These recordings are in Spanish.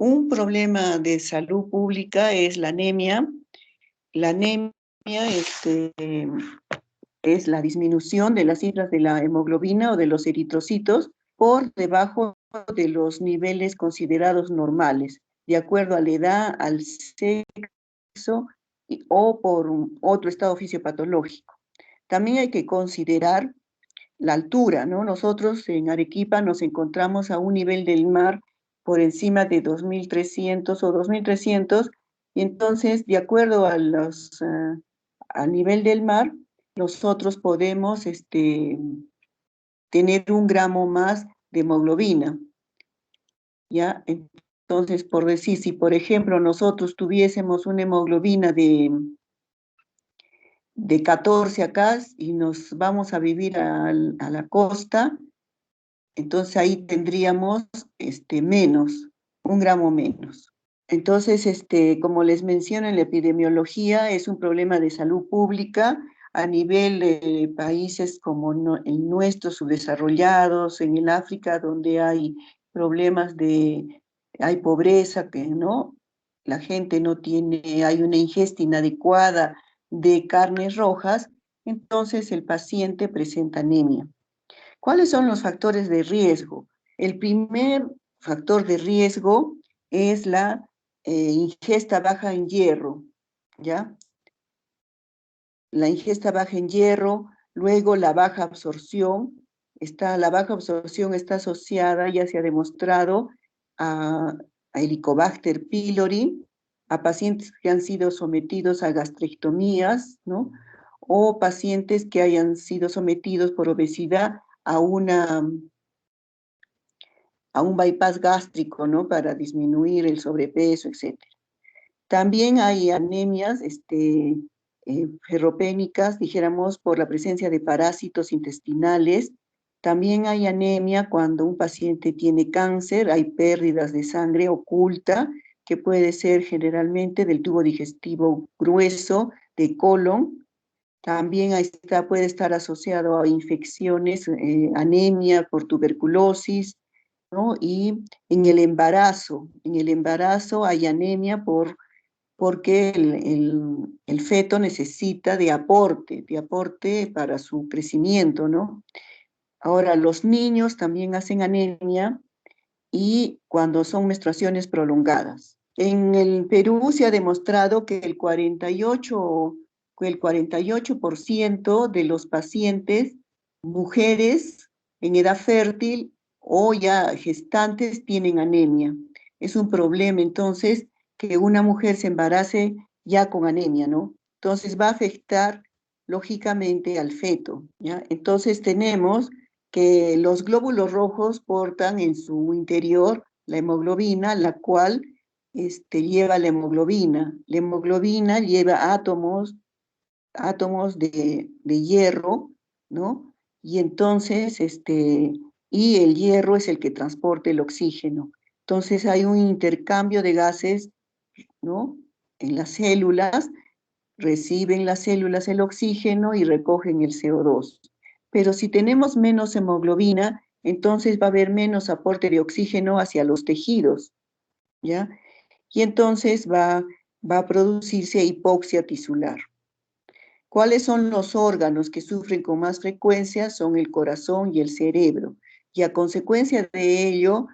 Un problema de salud pública es la anemia. La anemia es la disminución de las cifras de la hemoglobina o de los eritrocitos por debajo de los niveles considerados normales, de acuerdo a la edad, al sexo o por otro estado fisiopatológico. También hay que considerar la altura, ¿no? Nosotros en Arequipa nos encontramos a un nivel del mar por encima de 2.300 o 2.300, y entonces, de acuerdo a al nivel del mar, nosotros podemos tener 1 gramo más de hemoglobina, ¿ya? Entonces, por decir, si por ejemplo nosotros tuviésemos una hemoglobina de 14 acá y nos vamos a vivir a la costa, entonces ahí tendríamos menos, 1 gramo menos. Entonces, como les menciono, en la epidemiología es un problema de salud pública a nivel de países como en nuestros subdesarrollados, en el África, donde hay problemas hay pobreza, que no, la gente no tiene, hay una ingesta inadecuada de carnes rojas, entonces el paciente presenta anemia. ¿Cuáles son los factores de riesgo? El primer factor de riesgo es la ingesta baja en hierro, ¿ya? La ingesta baja en hierro, luego la baja absorción. La baja absorción está asociada, ya se ha demostrado, a Helicobacter pylori, a pacientes que han sido sometidos a gastrectomías, ¿no? O pacientes que hayan sido sometidos por obesidad a un bypass gástrico, ¿no? Para disminuir el sobrepeso, etc. También hay anemias ferropénicas, dijéramos, por la presencia de parásitos intestinales. También hay anemia cuando un paciente tiene cáncer, hay pérdidas de sangre oculta, que puede ser generalmente del tubo digestivo grueso, de colon. También puede estar asociado a infecciones, anemia por tuberculosis, ¿no? Y en el embarazo hay anemia porque el feto necesita de aporte para su crecimiento, ¿no? Ahora, los niños también hacen anemia y cuando son menstruaciones prolongadas. En el Perú se ha demostrado que el 48% de los pacientes, mujeres en edad fértil o ya gestantes, tienen anemia. Es un problema entonces que una mujer se embarace ya con anemia, ¿no? Entonces va a afectar lógicamente al feto, ¿ya? Entonces tenemos que los glóbulos rojos portan en su interior la hemoglobina, la cual lleva la hemoglobina. La hemoglobina lleva átomos de hierro, ¿no? Y entonces, y el hierro es el que transporta el oxígeno. Entonces hay un intercambio de gases, ¿no? En las células, reciben las células el oxígeno y recogen el CO2. Pero si tenemos menos hemoglobina, entonces va a haber menos aporte de oxígeno hacia los tejidos, ¿ya? Y entonces va a producirse hipoxia tisular. ¿Cuáles son los órganos que sufren con más frecuencia? Son el corazón y el cerebro. Y a consecuencia de ello,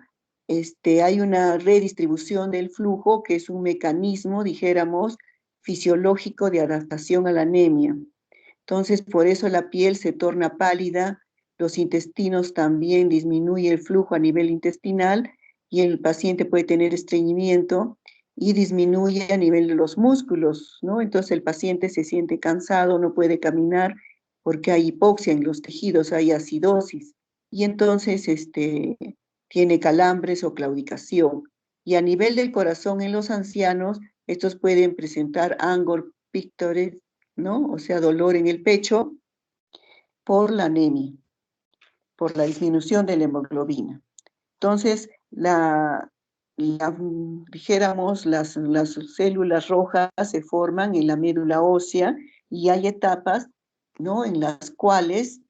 hay una redistribución del flujo, que es un mecanismo, dijéramos, fisiológico de adaptación a la anemia. Entonces, por eso la piel se torna pálida, los intestinos también disminuye el flujo a nivel intestinal y el paciente puede tener estreñimiento y disminuye a nivel de los músculos, ¿no? Entonces el paciente se siente cansado, no puede caminar porque hay hipoxia en los tejidos, hay acidosis y entonces tiene calambres o claudicación. Y a nivel del corazón en los ancianos, estos pueden presentar angor pictores, ¿no? O sea, dolor en el pecho por la anemia, por la disminución de la hemoglobina. Entonces, dijéramos, las células rojas se forman en la médula ósea y hay etapas, ¿no? En las cuales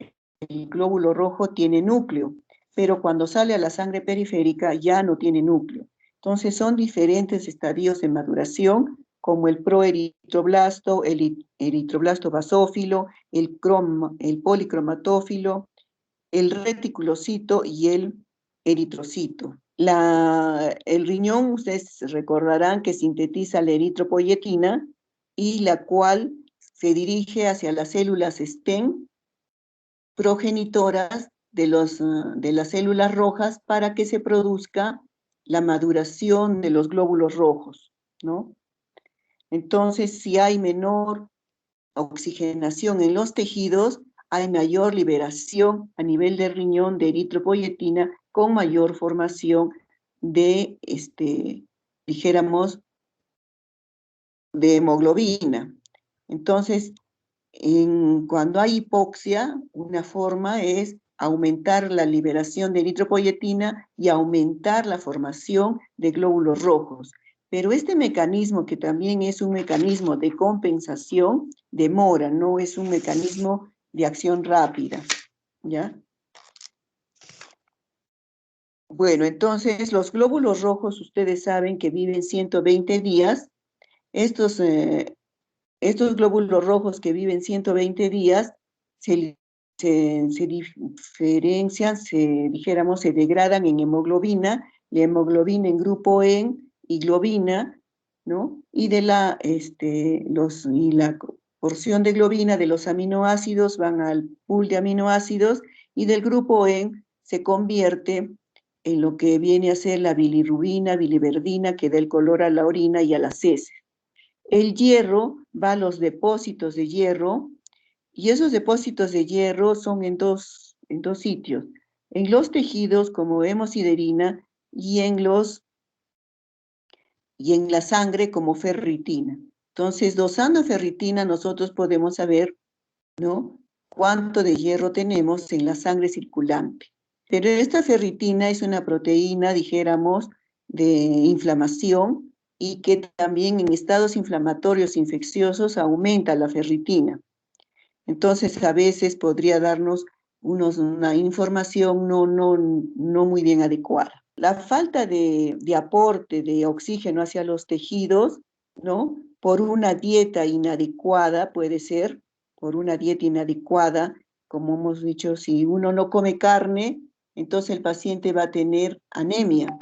el glóbulo rojo tiene núcleo, pero cuando sale a la sangre periférica ya no tiene núcleo. Entonces son diferentes estadios de maduración, como el proeritroblasto, el eritroblasto basófilo, el policromatófilo, el reticulocito y el eritrocito. El riñón, ustedes recordarán que sintetiza la eritropoyetina y la cual se dirige hacia las células stem progenitoras de las células rojas para que se produzca la maduración de los glóbulos rojos, ¿no? Entonces, si hay menor oxigenación en los tejidos, hay mayor liberación a nivel del riñón de eritropoyetina con mayor formación de, dijéramos, de hemoglobina. Entonces, cuando hay hipoxia, una forma es aumentar la liberación de eritropoyetina y aumentar la formación de glóbulos rojos. Pero este mecanismo, que también es un mecanismo de compensación, demora, no es un mecanismo de acción rápida, ¿ya? Bueno, entonces los glóbulos rojos, ustedes saben que viven 120 días. Estos, estos glóbulos rojos que viven 120 días se diferencian, dijéramos, se degradan en hemoglobina, la hemoglobina en grupo E y globina, ¿no? Y y la porción de globina de los aminoácidos van al pool de aminoácidos y del grupo E se convierte en lo que viene a ser la bilirrubina, biliverdina, que da el color a la orina y a las heces. El hierro va a los depósitos de hierro y esos depósitos de hierro son en dos sitios, en los tejidos como hemosiderina y y en la sangre como ferritina. Entonces, dosando ferritina nosotros podemos saber, ¿no?, cuánto de hierro tenemos en la sangre circulante. Pero esta ferritina es una proteína, dijéramos, de inflamación y que también en estados inflamatorios infecciosos aumenta la ferritina. Entonces, a veces podría darnos una información no muy bien adecuada. La falta de aporte de oxígeno hacia los tejidos, ¿no? Por una dieta inadecuada, puede ser, por una dieta inadecuada, como hemos dicho, si uno no come carne, entonces el paciente va a tener anemia.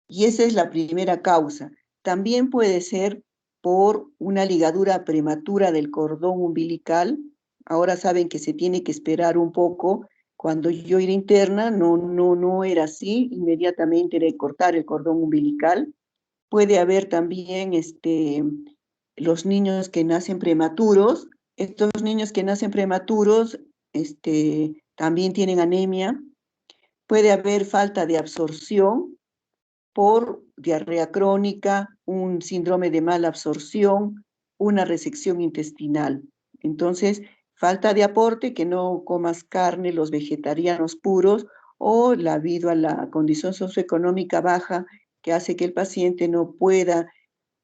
Y esa es la primera causa. También puede ser por una ligadura prematura del cordón umbilical. Ahora saben que se tiene que esperar un poco. Cuando yo era interna, no era así. Inmediatamente era cortar el cordón umbilical. Puede haber también los niños que nacen prematuros. Estos niños que nacen prematuros también tienen anemia. Puede haber falta de absorción por diarrea crónica, un síndrome de mala absorción, una resección intestinal. Entonces, falta de aporte, que no comas carne, los vegetarianos puros, o debido a la condición socioeconómica baja que hace que el paciente no pueda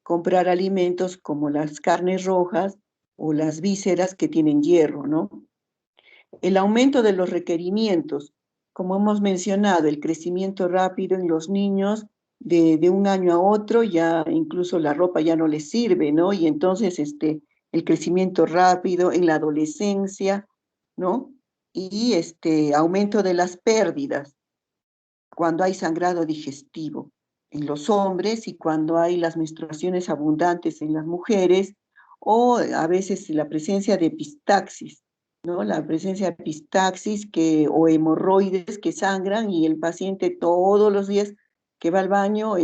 comprar alimentos como las carnes rojas o las vísceras que tienen hierro, ¿no? El aumento de los requerimientos, como hemos mencionado, el crecimiento rápido en los niños de un año a otro, ya incluso la ropa ya no les sirve, ¿no? Y entonces el crecimiento rápido en la adolescencia, ¿no? Y aumento de las pérdidas cuando hay sangrado digestivo en los hombres y cuando hay las menstruaciones abundantes en las mujeres, o a veces la presencia de epistaxis, ¿no? La presencia de epistaxis o hemorroides que sangran y el paciente todos los días que va al baño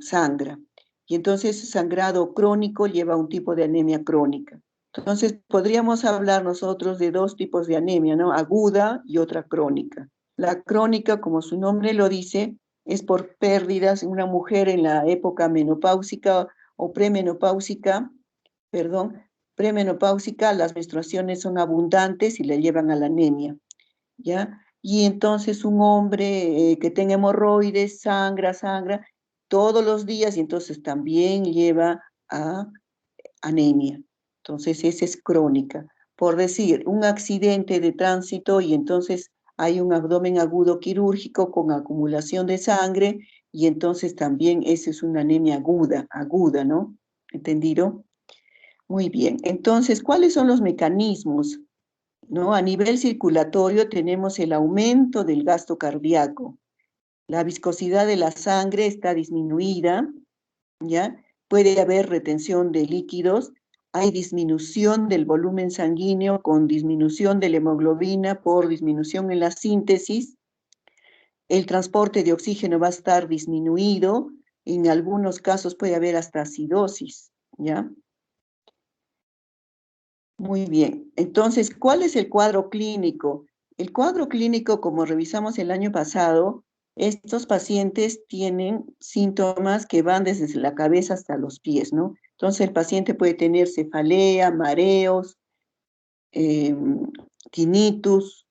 sangra. Y entonces sangrado crónico lleva a un tipo de anemia crónica. Entonces podríamos hablar nosotros de dos tipos de anemia, ¿no? Aguda y otra crónica. La crónica, como su nombre lo dice, es por pérdidas en una mujer en la época menopáusica o premenopáusica, perdón, premenopáusica, las menstruaciones son abundantes y le llevan a la anemia, ¿ya? Y entonces un hombre que tenga hemorroides, sangra todos los días y entonces también lleva a anemia. Entonces esa es crónica. Por decir, un accidente de tránsito y entonces hay un abdomen agudo quirúrgico con acumulación de sangre y entonces también esa es una anemia aguda, ¿no? ¿Entendido? Muy bien. Entonces, ¿cuáles son los mecanismos? ¿No? A nivel circulatorio tenemos el aumento del gasto cardíaco. La viscosidad de la sangre está disminuida, ¿ya? Puede haber retención de líquidos, hay disminución del volumen sanguíneo con disminución de la hemoglobina por disminución en la síntesis. El transporte de oxígeno va a estar disminuido, en algunos casos puede haber hasta acidosis, ¿ya? Muy bien. Entonces, ¿cuál es el cuadro clínico? El cuadro clínico, como revisamos el año pasado, estos pacientes tienen síntomas que van desde la cabeza hasta los pies, ¿no? Entonces, el paciente puede tener cefalea, mareos, eh, tinnitus.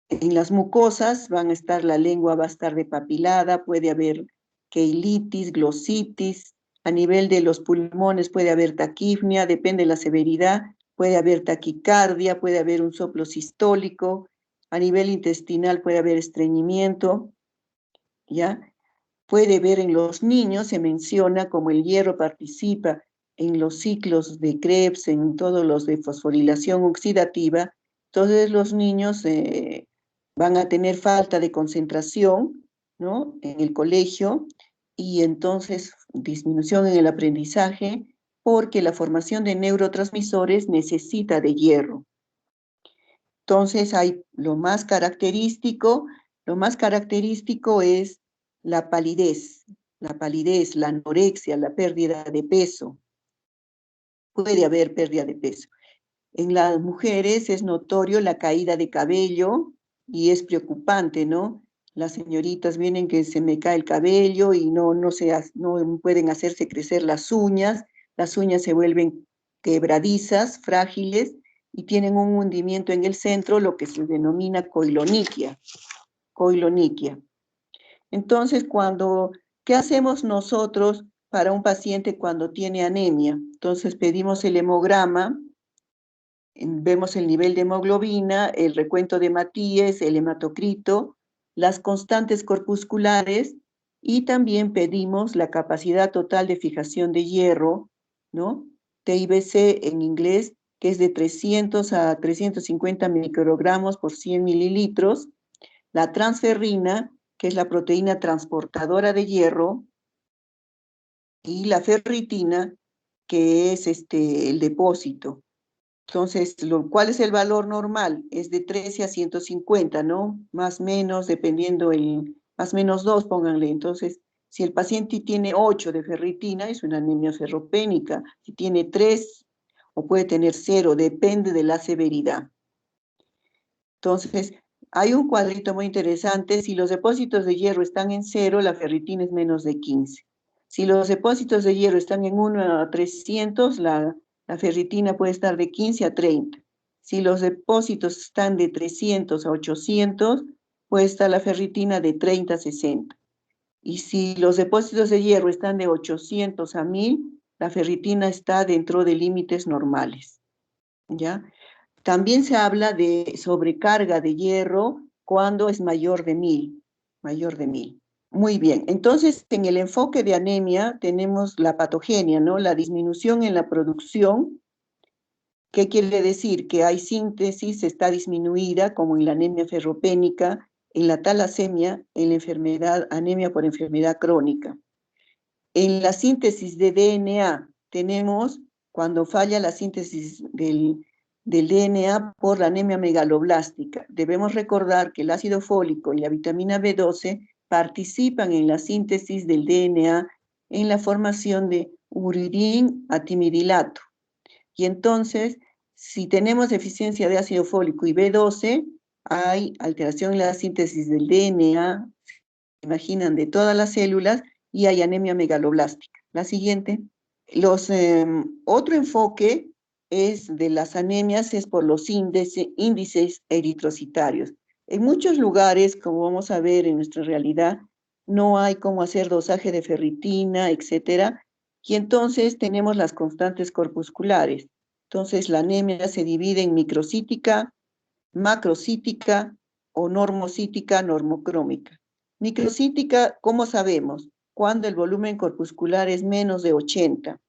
En las mucosas van a estar, la lengua va a estar depapilada, puede haber queilitis, glositis. A nivel de los pulmones puede haber taquipnea, depende de la severidad, puede haber taquicardia, puede haber un soplo sistólico. A nivel intestinal puede haber estreñimiento, ¿ya? Puede ver en los niños, se menciona como el hierro participa en los ciclos de Krebs, en todos los de fosforilación oxidativa, entonces los niños van a tener falta de concentración, ¿no? En el colegio y entonces disminución en el aprendizaje porque la formación de neurotransmisores necesita de hierro. Entonces hay lo más característico es la palidez, la anorexia, la pérdida de peso. Puede haber pérdida de peso. En las mujeres es notorio la caída de cabello y es preocupante, ¿no? Las señoritas vienen que se me cae el cabello y no pueden hacerse crecer las uñas se vuelven quebradizas, frágiles y tienen un hundimiento en el centro, lo que se denomina coiloniquia. Coiloniquia. Entonces, ¿qué hacemos nosotros para un paciente cuando tiene anemia? Entonces pedimos el hemograma, vemos el nivel de hemoglobina, el recuento de Matías, el hematocrito, las constantes corpusculares y también pedimos la capacidad total de fijación de hierro, ¿no? TIBC en inglés, que es de 300 a 350 microgramos por 100 mililitros, la transferrina, que es la proteína transportadora de hierro, y la ferritina, que es el depósito. Entonces, ¿cuál es el valor normal? Es de 13 a 150, ¿no? Más o menos, dependiendo más o menos 2, pónganle. Entonces, si el paciente tiene 8 de ferritina, es una anemia ferropénica. Si tiene 3 o puede tener 0, depende de la severidad. Entonces, hay un cuadrito muy interesante. Si los depósitos de hierro están en 0, la ferritina es menos de 15. Si los depósitos de hierro están en 1 a 300, la ferritina puede estar de 15 a 30. Si los depósitos están de 300 a 800, puede estar la ferritina de 30 a 60. Y si los depósitos de hierro están de 800 a 1000, la ferritina está dentro de límites normales, ¿ya? También se habla de sobrecarga de hierro cuando es mayor de 1000, mayor de 1000. Muy bien, entonces en el enfoque de anemia tenemos la patogenia, ¿no? La disminución en la producción. ¿Qué quiere decir? Que hay síntesis, está disminuida, como en la anemia ferropénica, en la talasemia, en la enfermedad, anemia por enfermedad crónica. En la síntesis de DNA tenemos cuando falla la síntesis del DNA por la anemia megaloblástica. Debemos recordar que el ácido fólico y la vitamina B12 participan en la síntesis del DNA en la formación de uridín atimidilato. Y entonces, si tenemos deficiencia de ácido fólico y B12, hay alteración en la síntesis del DNA, imaginan, de todas las células, y hay anemia megaloblástica. La siguiente. Otro enfoque es de las anemias es por los índices eritrocitarios. En muchos lugares, como vamos a ver en nuestra realidad, no hay cómo hacer dosaje de ferritina, etcétera, y entonces tenemos las constantes corpusculares. Entonces la anemia se divide en microcítica, macrocítica o normocítica, normocrómica. Microcítica, ¿cómo sabemos? Cuando el volumen corpuscular es menos de 80.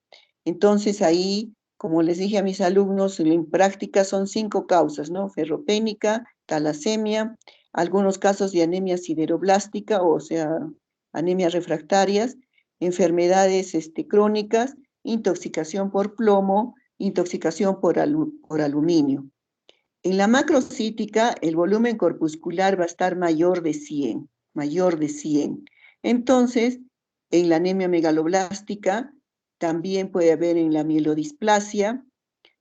Entonces ahí, como les dije a mis alumnos, en práctica son 5 causas, ¿no? Ferropénica, talasemia, algunos casos de anemia sideroblástica, o sea, anemias refractarias, enfermedades crónicas, intoxicación por plomo, intoxicación por aluminio. En la macrocítica, el volumen corpuscular va a estar mayor de 100, mayor de 100. Entonces, en la anemia megaloblástica, también puede haber en la mielodisplasia,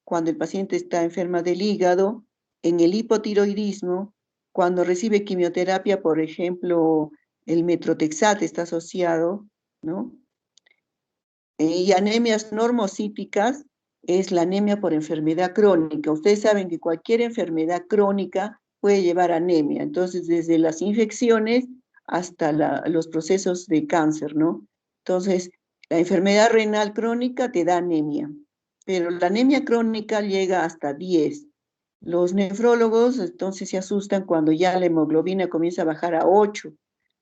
cuando el paciente está enferma del hígado, en el hipotiroidismo, cuando recibe quimioterapia, por ejemplo, el metrotexate está asociado, ¿no? Y anemias normocíticas es la anemia por enfermedad crónica. Ustedes saben que cualquier enfermedad crónica puede llevar anemia, entonces desde las infecciones hasta los procesos de cáncer, ¿no? Entonces, la enfermedad renal crónica te da anemia, pero la anemia crónica llega hasta 10. Los nefrólogos entonces se asustan cuando ya la hemoglobina comienza a bajar a 8,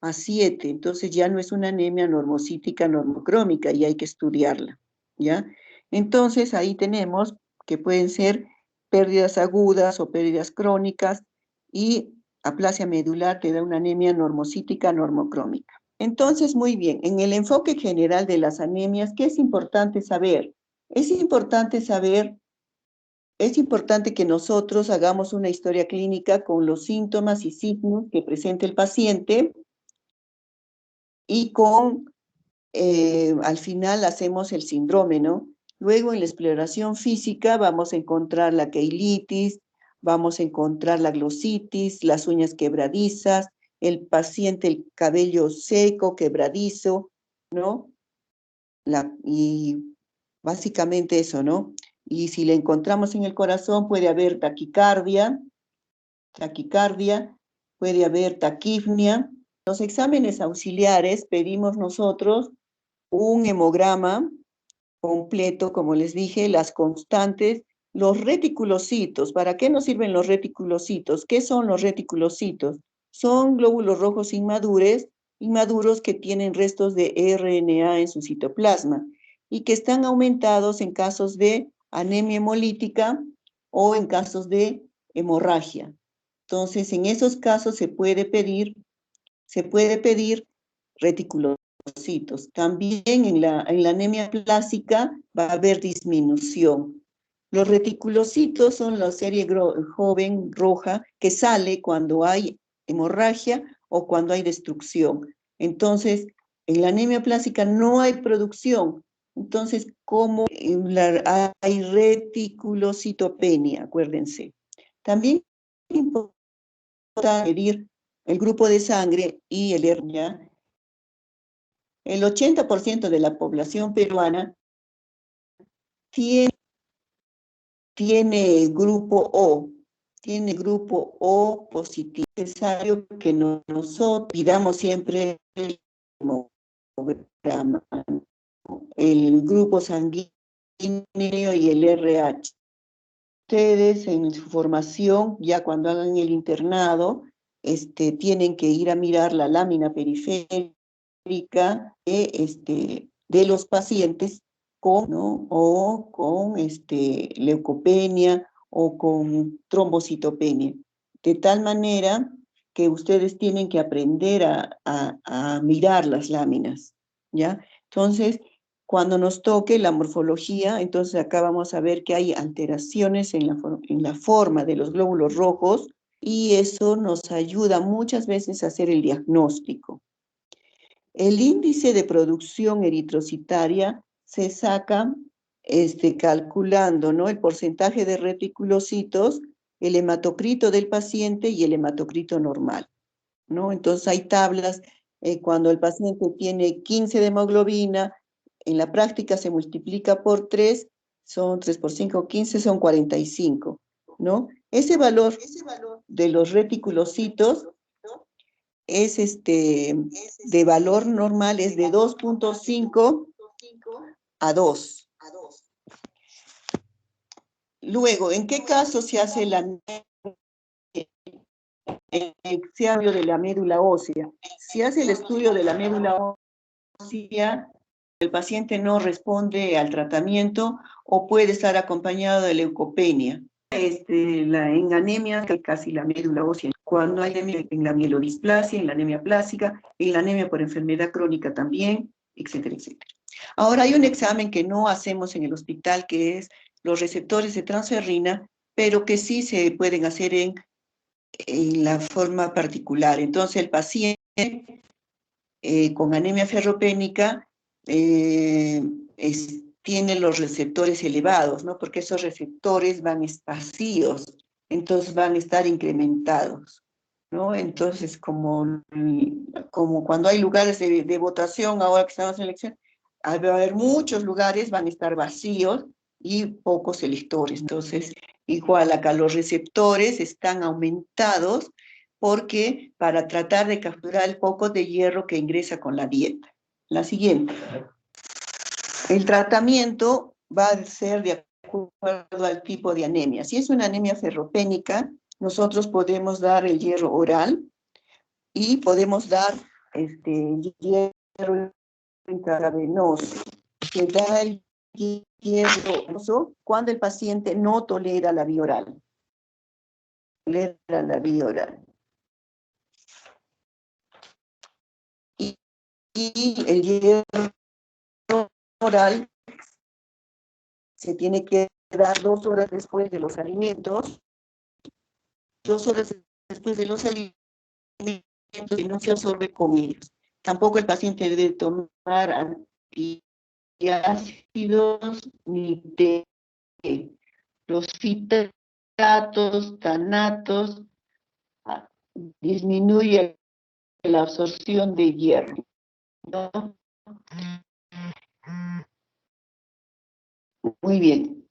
a 7, entonces ya no es una anemia normocítica normocrómica y hay que estudiarla, ¿ya? Entonces ahí tenemos que pueden ser pérdidas agudas o pérdidas crónicas y aplasia medular te da una anemia normocítica normocrómica. Entonces, muy bien, en el enfoque general de las anemias, ¿qué es importante saber? Es importante saber, es importante que nosotros hagamos una historia clínica con los síntomas y signos que presenta el paciente y al final hacemos el síndrome, ¿no? Luego en la exploración física vamos a encontrar la queilitis, vamos a encontrar la glositis, las uñas quebradizas, el paciente el cabello seco, quebradizo, ¿no? Y básicamente eso, ¿no? Y si le encontramos en el corazón puede haber taquicardia, puede haber taquipnia. Los exámenes auxiliares pedimos nosotros un hemograma completo, como les dije, las constantes, los reticulocitos. ¿Para qué nos sirven los reticulocitos? ¿Qué son los reticulocitos? Son glóbulos rojos inmaduros que tienen restos de RNA en su citoplasma y que están aumentados en casos de anemia hemolítica o en casos de hemorragia. Entonces, en esos casos se puede pedir reticulocitos. También en la anemia plásica va a haber disminución. Los reticulocitos son la serie joven roja que sale cuando hay hemorragia o cuando hay destrucción. Entonces, en la anemia plástica no hay producción. Entonces, ¿cómo hay reticulocitopenia? Acuérdense. También es importante medir el grupo de sangre y el hernia. El 80% de la población peruana tiene, tiene grupo O, tiene grupo O positivo. Es necesario que nosotros pidamos siempre el hemograma, el grupo sanguíneo y el RH. Ustedes en su formación, ya cuando hagan el internado, tienen que ir a mirar la lámina periférica de los pacientes con, ¿no? o con leucopenia o con trombocitopenia. De tal manera que ustedes tienen que aprender a mirar las láminas, ¿ya? Entonces, cuando nos toque la morfología, entonces acá vamos a ver que hay alteraciones en la forma de los glóbulos rojos y eso nos ayuda muchas veces a hacer el diagnóstico. El índice de producción eritrocitaria se saca calculando, ¿no?, el porcentaje de reticulocitos, el hematocrito del paciente y el hematocrito normal, ¿no? Entonces hay tablas, cuando el paciente tiene 15 de hemoglobina, en la práctica se multiplica por 3, son 3 por 5, 15, son 45, ¿no? Ese valor de los reticulocitos es de valor normal, es de 2.5 a 2. Luego, ¿en qué caso se hace la se habla de la médula ósea. Si hace el estudio de la médula ósea, el paciente no responde al tratamiento o puede estar acompañado de leucopenia. En anemia, casi la médula ósea. Cuando hay anemia en la mielodisplasia, en la anemia plástica, en la anemia por enfermedad crónica también, etcétera, etcétera. Ahora hay un examen que no hacemos en el hospital, que es los receptores de transferrina, pero que sí se pueden hacer en la forma particular. Entonces el paciente con anemia ferropénica tiene los receptores elevados, ¿no? Porque esos receptores van vacíos, entonces van a estar incrementados, ¿no? Entonces, como cuando hay lugares de votación, ahora que estamos en elección, va a haber muchos lugares, van a estar vacíos y pocos electores. Entonces, igual acá los receptores están aumentados porque para tratar de capturar el poco de hierro que ingresa con la dieta. La siguiente. El tratamiento va a ser de acuerdo al tipo de anemia. Si es una anemia ferropénica, nosotros podemos dar el hierro oral y podemos dar hierro intravenoso. Se da el hierro cuando el paciente no tolera la vía oral. Y el hierro oral se tiene que dar 2 horas después de los alimentos, 2 horas después de los alimentos y no se absorbe con ellos. Tampoco el paciente debe tomar antiácidos ni té. Los citratos, tanatos, disminuye la absorción de hierro, ¿no? Muy bien.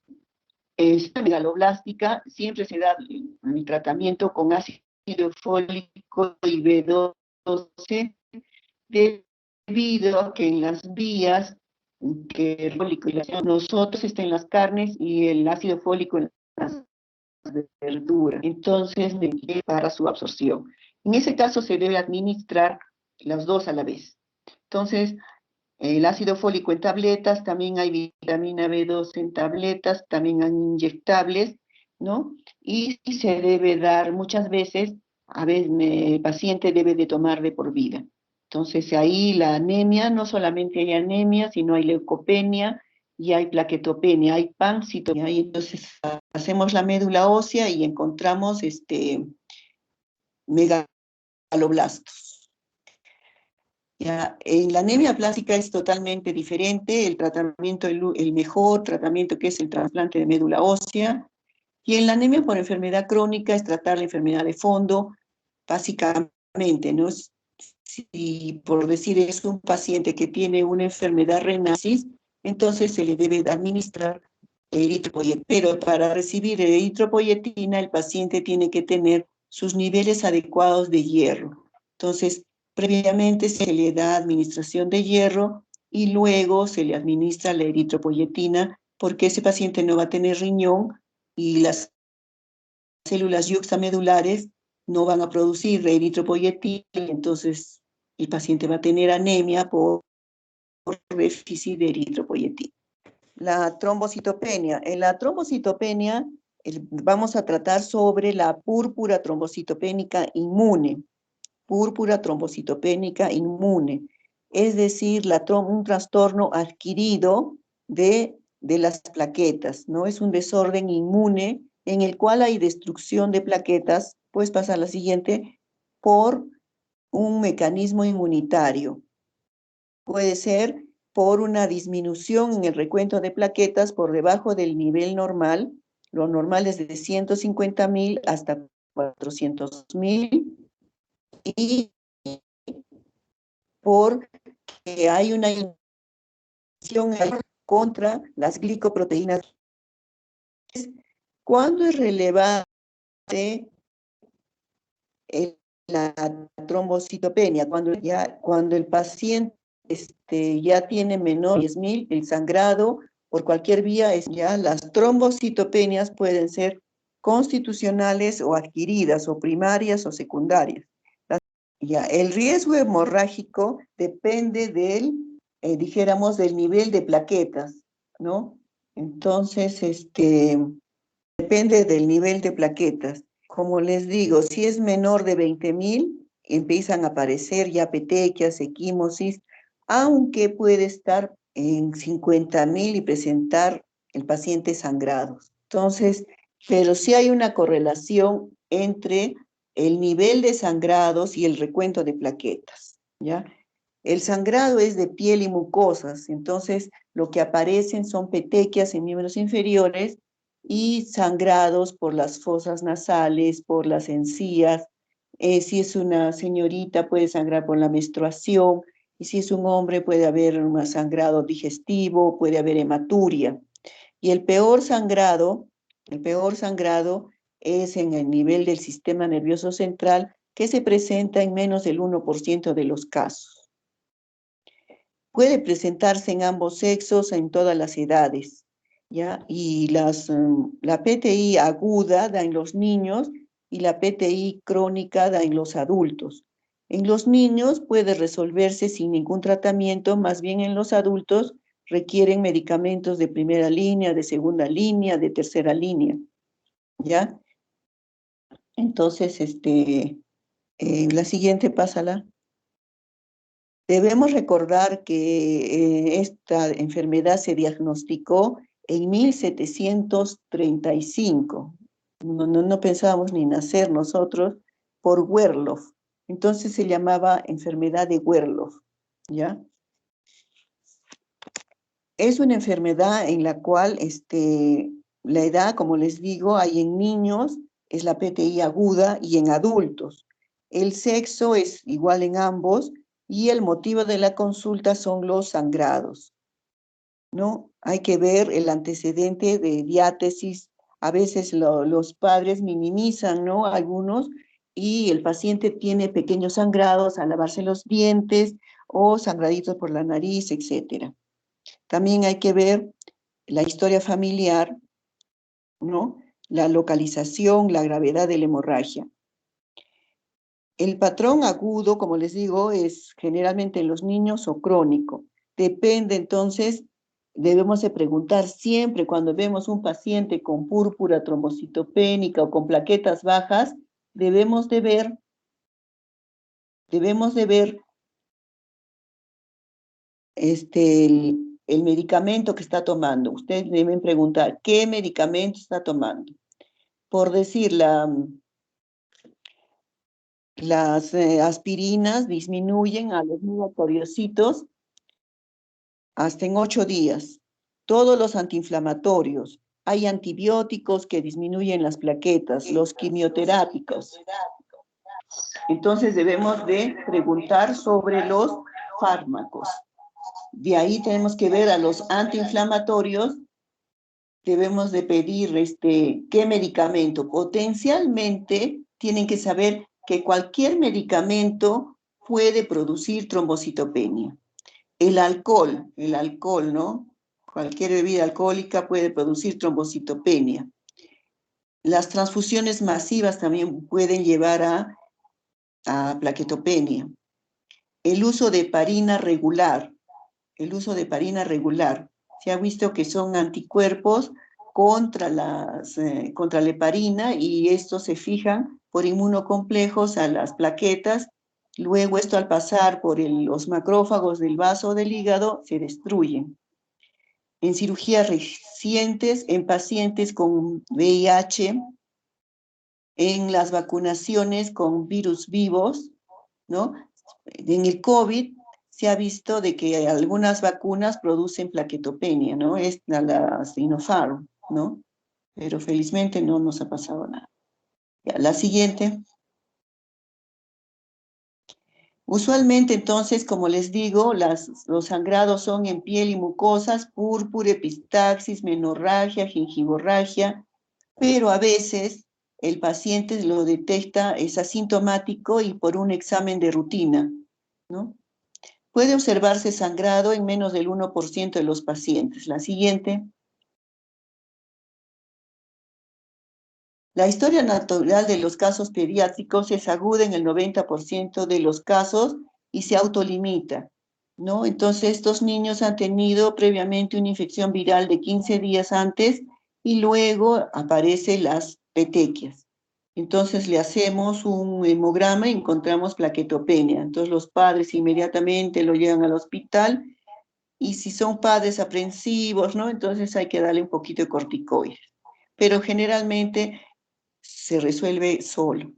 Esta megaloblástica siempre se da el tratamiento con ácido fólico y B12 debido a que en las vías que el fólico y nosotros está en las carnes y el ácido fólico en las verduras. Entonces, para su absorción. En ese caso se debe administrar las dos a la vez. Entonces, el ácido fólico en tabletas, también hay vitamina B2 en tabletas, también hay inyectables, ¿no? Y se debe dar muchas veces, a veces el paciente debe de tomar de por vida. Entonces ahí la anemia, no solamente hay anemia, sino hay leucopenia y hay plaquetopenia, hay pancitopenia. Y entonces hacemos la médula ósea y encontramos megaloblastos. Ya, en la anemia plástica es totalmente diferente, el tratamiento, el mejor tratamiento que es el trasplante de médula ósea, y en la anemia por enfermedad crónica es tratar la enfermedad de fondo, básicamente, ¿no? Si por decir es un paciente que tiene una enfermedad renal, entonces se le debe administrar eritropoyetina, pero para recibir eritropoyetina el paciente tiene que tener sus niveles adecuados de hierro. Entonces, previamente se le da administración de hierro y luego se le administra la eritropoyetina porque ese paciente no va a tener riñón y las células yuxtamedulares no van a producir eritropoyetina y entonces el paciente va a tener anemia por déficit de eritropoyetina. La trombocitopenia. En la trombocitopenia vamos a tratar sobre la púrpura trombocitopénica inmune. Púrpura trombocitopénica inmune, es decir, un trastorno adquirido de las plaquetas, ¿no? Es un desorden inmune en el cual hay destrucción de plaquetas, pues pasa a la siguiente, por un mecanismo inmunitario. Puede ser por una disminución en el recuento de plaquetas por debajo del nivel normal, lo normal es de 150.000 hasta 400.000, y porque hay una acción contra las glicoproteínas. ¿Cuándo es relevante la trombocitopenia? Cuando el paciente ya tiene menor de 10.000, el sangrado por cualquier vía, ya las trombocitopenias pueden ser constitucionales o adquiridas, o primarias o secundarias. Ya, el riesgo hemorrágico depende del, dijéramos, del nivel de plaquetas, ¿no? Entonces, depende del nivel de plaquetas. Como les digo, si es menor de 20.000, empiezan a aparecer ya petequias, equimosis, aunque puede estar en 50.000 y presentar el paciente sangrados. Entonces, pero sí hay una correlación entre el nivel de sangrados y el recuento de plaquetas, ¿ya? El sangrado es de piel y mucosas, entonces lo que aparecen son petequias en miembros inferiores y sangrados por las fosas nasales, por las encías. Si es una señorita puede sangrar por la menstruación, y si es un hombre puede haber un sangrado digestivo, puede haber hematuria. Y el peor sangrado es en el nivel del sistema nervioso central, que se presenta en menos del 1% de los casos. Puede presentarse en ambos sexos, en todas las edades, ¿ya? Y la PTI aguda da en los niños y la PTI crónica da en los adultos. En los niños puede resolverse sin ningún tratamiento, más bien en los adultos requieren medicamentos de primera línea, de segunda línea, de tercera línea, ¿ya? Entonces, la siguiente, pásala. Debemos recordar que esta enfermedad se diagnosticó en 1735. No pensábamos ni nacer nosotros, por Werloff. Entonces se llamaba enfermedad de Werloff, ¿ya? Es una enfermedad en la cual la edad, como les digo, hay en niños, es la PTI aguda, y en adultos. El sexo es igual en ambos, y el motivo de la consulta son los sangrados, ¿no? Hay que ver el antecedente de diátesis. A veces los padres minimizan, ¿no? Algunos, y el paciente tiene pequeños sangrados al lavarse los dientes o sangraditos por la nariz, etcétera. También hay que ver la historia familiar, ¿no? La localización, la gravedad de la hemorragia. El patrón agudo, como les digo, es generalmente en los niños o crónico. Depende, entonces, debemos de preguntar siempre cuando vemos un paciente con púrpura trombocitopénica o con plaquetas bajas, debemos de ver el medicamento que está tomando. Ustedes deben preguntar, ¿qué medicamento está tomando? Por decir, las aspirinas disminuyen a los miocoriocitos hasta en 8 días. Todos los antiinflamatorios. Hay antibióticos que disminuyen las plaquetas, los quimioterápicos. Entonces debemos de preguntar sobre los fármacos. De ahí tenemos que ver a los antiinflamatorios. Debemos de pedir qué medicamento. Potencialmente tienen que saber que cualquier medicamento puede producir trombocitopenia. El alcohol, ¿no? Cualquier bebida alcohólica puede producir trombocitopenia. Las transfusiones masivas también pueden llevar a plaquetopenia. El uso de heparina regular. Se ha visto que son anticuerpos contra la heparina, y estos se fijan por inmunocomplejos a las plaquetas. Luego esto, al pasar por los macrófagos del vaso o del hígado, se destruyen. En cirugías recientes, en pacientes con VIH, en las vacunaciones con virus vivos, ¿no? En el COVID se ha visto de que algunas vacunas producen plaquetopenia, ¿no? Es la Sinopharm, ¿no? Pero felizmente no nos ha pasado nada. Ya, la siguiente. Usualmente, entonces, como les digo, los sangrados son en piel y mucosas, púrpura, epistaxis, menorragia, gingivorragia, pero a veces el paciente lo detecta, es asintomático y por un examen de rutina, ¿no? Puede observarse sangrado en menos del 1% de los pacientes. La siguiente. La historia natural de los casos pediátricos es aguda en el 90% de los casos y se autolimita, ¿no? Entonces, estos niños han tenido previamente una infección viral de 15 días antes y luego aparecen las petequias. Entonces, le hacemos un hemograma y encontramos plaquetopenia. Entonces, los padres inmediatamente lo llevan al hospital y si son padres aprensivos, ¿no? Entonces hay que darle un poquito de corticoides. Pero generalmente se resuelve solo.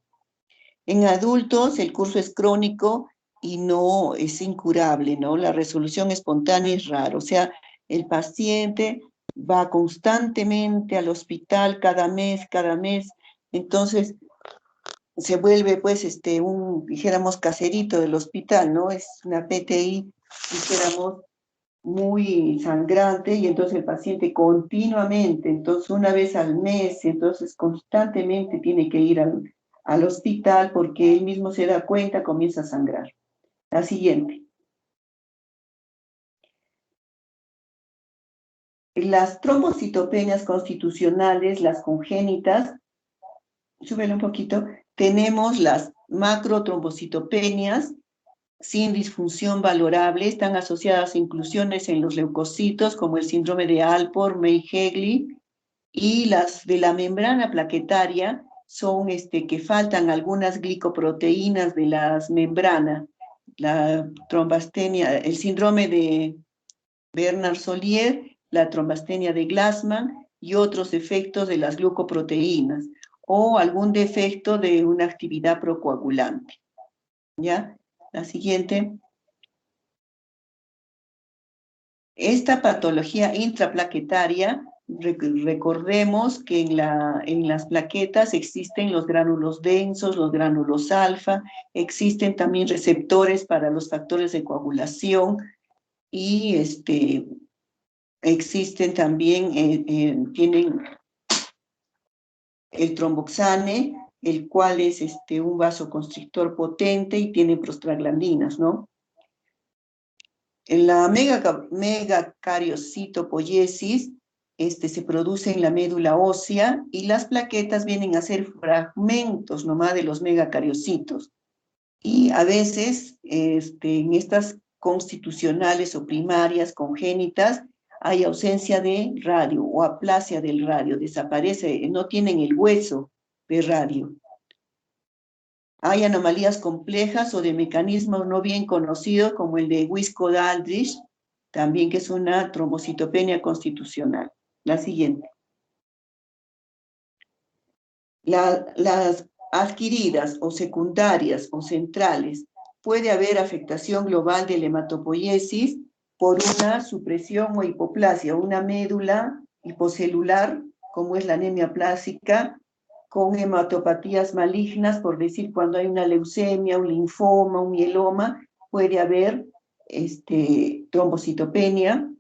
En adultos el curso es crónico y no es incurable, ¿no? La resolución espontánea es rara, o sea, el paciente va constantemente al hospital cada mes, entonces se vuelve pues dijéramos, caserito del hospital, ¿no? Es una PTI, dijéramos, muy sangrante y entonces el paciente continuamente, entonces una vez al mes, entonces constantemente tiene que ir al hospital porque él mismo se da cuenta, comienza a sangrar. La siguiente. Las trombocitopenias constitucionales, las congénitas, súbele un poquito, tenemos las macrotrombocitopenias sin disfunción valorable, están asociadas a inclusiones en los leucocitos como el síndrome de Alport, May-Hagley, y las de la membrana plaquetaria son que faltan algunas glicoproteínas de las membranas, la trombastenia, el síndrome de Bernard-Solier, la trombastenia de Glassman y otros efectos de las glucoproteínas o algún defecto de una actividad procoagulante. ¿Ya? La siguiente. Esta patología intraplaquetaria, recordemos que en las plaquetas existen los gránulos densos, los gránulos alfa, existen también receptores para los factores de coagulación y existen también, tienen el tromboxane, el cual es un vasoconstrictor potente y tiene prostaglandinas, ¿no? En la megacariocitopoiesis se produce en la médula ósea y las plaquetas vienen a ser fragmentos nomás de los megacariocitos. Y a veces en estas constitucionales o primarias congénitas hay ausencia de radio o aplasia del radio, desaparece, no tienen el hueso de radio. Hay anomalías complejas o de mecanismos no bien conocidos, como el de Wiskott-Aldrich, también que es una trombocitopenia constitucional. La siguiente. Las adquiridas o secundarias o centrales. Puede haber afectación global de la hematopoiesis por una supresión o hipoplasia, una médula hipocelular, como es la anemia plástica, con hematopatías malignas, por decir, cuando hay una leucemia, un linfoma, un mieloma, puede haber trombocitopenia.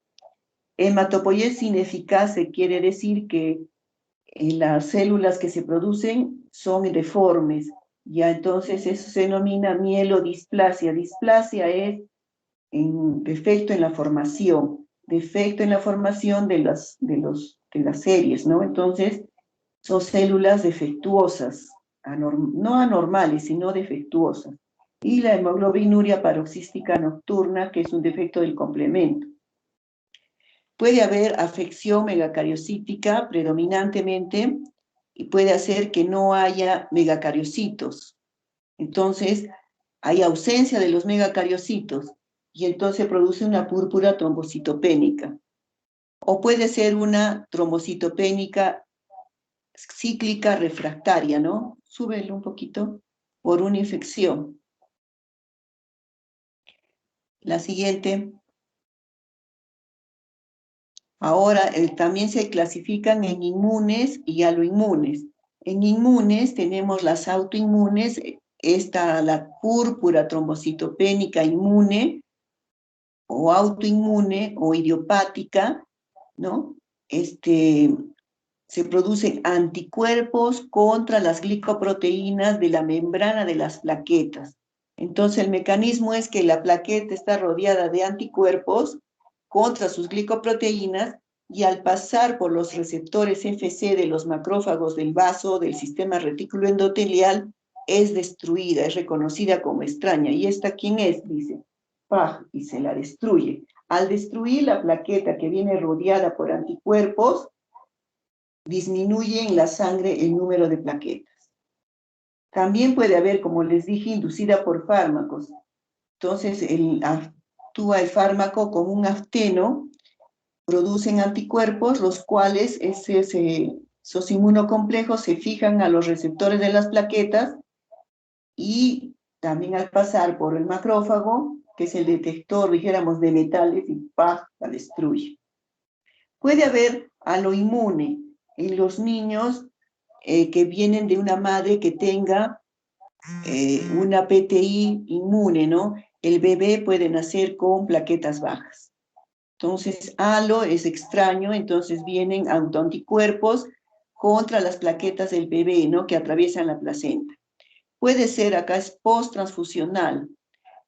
Hematopoiesis ineficaz quiere decir que las células que se producen son deformes, ya entonces eso se denomina mielodisplasia. Displasia es defecto en la formación de las series, ¿no? Entonces, son células defectuosas, no anormales, sino defectuosas. Y la hemoglobinuria paroxística nocturna, que es un defecto del complemento. Puede haber afección megacariocítica predominantemente y puede hacer que no haya megacariocitos. Entonces, hay ausencia de los megacariocitos y entonces produce una púrpura trombocitopénica. O puede ser una trombocitopénica cíclica refractaria, ¿no? Súbelo un poquito, por una infección. La siguiente. Ahora, también se clasifican en inmunes y aloinmunes. En inmunes tenemos las autoinmunes, la púrpura trombocitopénica inmune, o autoinmune, o idiopática, ¿no? Se producen anticuerpos contra las glicoproteínas de la membrana de las plaquetas. Entonces, el mecanismo es que la plaqueta está rodeada de anticuerpos contra sus glicoproteínas y al pasar por los receptores FC de los macrófagos del vaso del sistema retículo endotelial, es destruida, es reconocida como extraña. ¿Y esta quién es? Dice, ¡pah! Y se la destruye. Al destruir la plaqueta que viene rodeada por anticuerpos, disminuye en la sangre el número de plaquetas. También puede haber, como les dije, inducida por fármacos. Entonces, actúa el fármaco con un afteno, producen anticuerpos, los cuales esos inmunocomplejos se fijan a los receptores de las plaquetas y también al pasar por el macrófago, que es el detector, dijéramos, de metales, y ¡pah!, la destruye. Puede haber aloinmune en los niños que vienen de una madre que tenga una PTI inmune, ¿no? El bebé puede nacer con plaquetas bajas. Entonces, halo es extraño, entonces vienen autoanticuerpos contra las plaquetas del bebé, ¿no?, que atraviesan la placenta. Puede ser, acá es post-transfusional.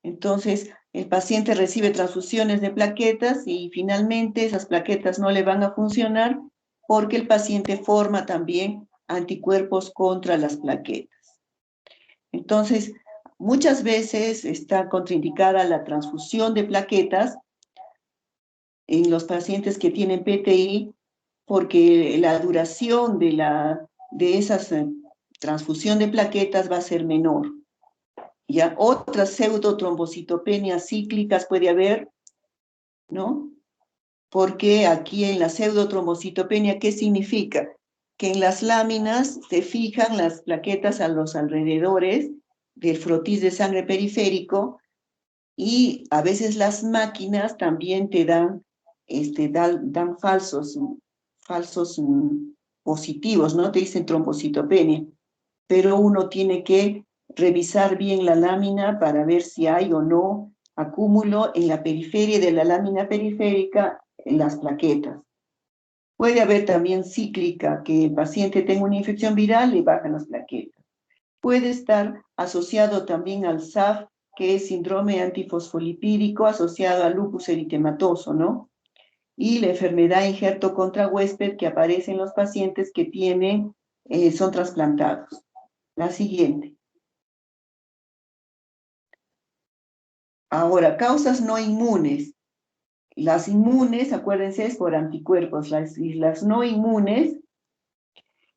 Entonces, el paciente recibe transfusiones de plaquetas y finalmente esas plaquetas no le van a funcionar porque el paciente forma también anticuerpos contra las plaquetas. Entonces, muchas veces está contraindicada la transfusión de plaquetas en los pacientes que tienen PTI porque la duración de esa transfusión de plaquetas va a ser menor. Ya otras pseudotrombocitopenias cíclicas puede haber, ¿no? Porque aquí en la pseudotrombocitopenia, ¿qué significa? Que en las láminas se fijan las plaquetas a los alrededores del frotis de sangre periférico y a veces las máquinas también te dan, dan falsos positivos, ¿no? Te dicen trombocitopenia, pero uno tiene que revisar bien la lámina para ver si hay o no acúmulo en la periferia de la lámina periférica en las plaquetas. Puede haber también cíclica, que el paciente tenga una infección viral y bajan las plaquetas. Puede estar asociado también al SAF, que es síndrome antifosfolipídico asociado al lupus eritematoso, ¿no? Y la enfermedad injerto contra huésped que aparece en los pacientes que son trasplantados. La siguiente. Ahora, causas no inmunes. Las inmunes, acuérdense, es por anticuerpos. Las no inmunes,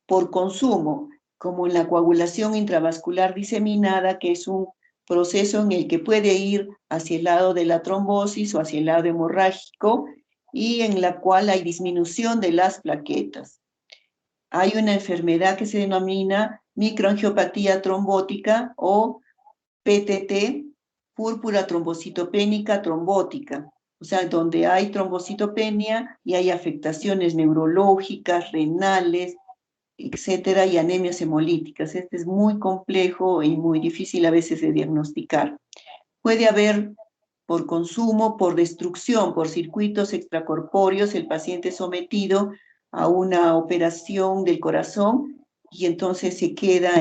por consumo, como en la coagulación intravascular diseminada, que es un proceso en el que puede ir hacia el lado de la trombosis o hacia el lado hemorrágico y en la cual hay disminución de las plaquetas. Hay una enfermedad que se denomina microangiopatía trombótica o PTT, púrpura trombocitopénica trombótica, o sea, donde hay trombocitopenia y hay afectaciones neurológicas, renales, etcétera, y anemias hemolíticas. Este es muy complejo y muy difícil a veces de diagnosticar. Puede haber por consumo, por destrucción, por circuitos extracorpóreos, el paciente es sometido a una operación del corazón y entonces se queda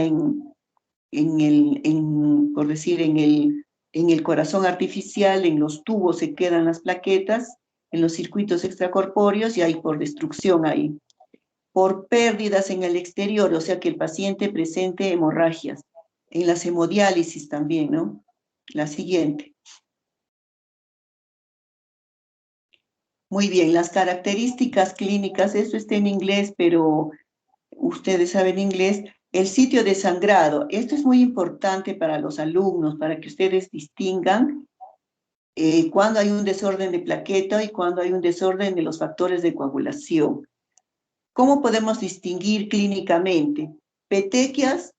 por decir, en el corazón artificial, en los tubos se quedan las plaquetas, en los circuitos extracorpóreos y hay por destrucción ahí. Por pérdidas en el exterior, o sea que el paciente presente hemorragias. En las hemodiálisis también, ¿no? La siguiente. Muy bien, las características clínicas, esto está en inglés, pero ustedes saben inglés. El sitio de sangrado, esto es muy importante para los alumnos, para que ustedes distingan cuando hay un desorden de plaqueta y cuando hay un desorden de los factores de coagulación. ¿Cómo podemos distinguir clínicamente? Petequias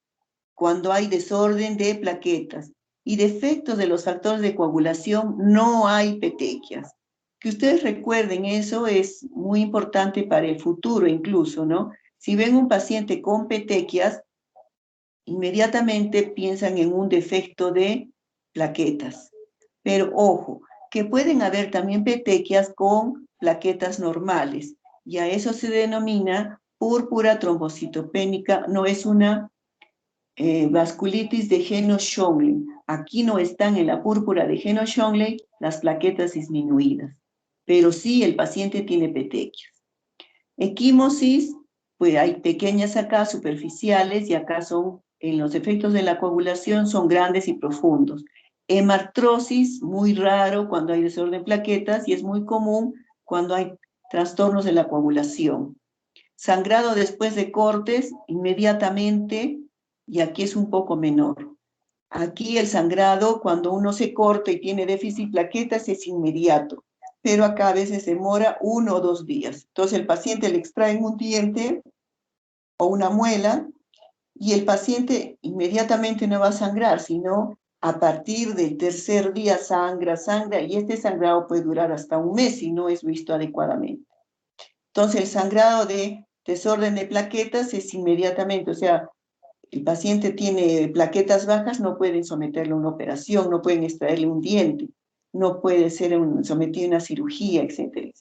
cuando hay desorden de plaquetas y defectos de los factores de coagulación, no hay petequias. Que ustedes recuerden, eso es muy importante para el futuro incluso, ¿no? Si ven un paciente con petequias, inmediatamente piensan en un defecto de plaquetas. Pero ojo, que pueden haber también petequias con plaquetas normales, y a eso se denomina púrpura trombocitopénica, no es una vasculitis de Heno-Schönlein. Aquí no están en la púrpura de Heno-Schönlein las plaquetas disminuidas, pero sí el paciente tiene petequias. Equimosis, pues hay pequeñas acá, superficiales, y acá son, en los efectos de la coagulación, son grandes y profundos. Hemartrosis, muy raro cuando hay desorden de plaquetas, y es muy común cuando hay trastornos de la coagulación. Sangrado después de cortes, inmediatamente, y aquí es un poco menor. Aquí el sangrado, cuando uno se corta y tiene déficit de plaquetas, es inmediato, pero acá a veces demora 1 o 2 días. Entonces el paciente le extraen un diente o una muela y el paciente inmediatamente no va a sangrar, sino a partir del tercer día sangra, y este sangrado puede durar hasta un mes si no es visto adecuadamente. Entonces el sangrado de desorden de plaquetas es inmediatamente, o sea, el paciente tiene plaquetas bajas, no pueden someterle a una operación, no pueden extraerle un diente, no puede ser sometido a una cirugía, etcétera.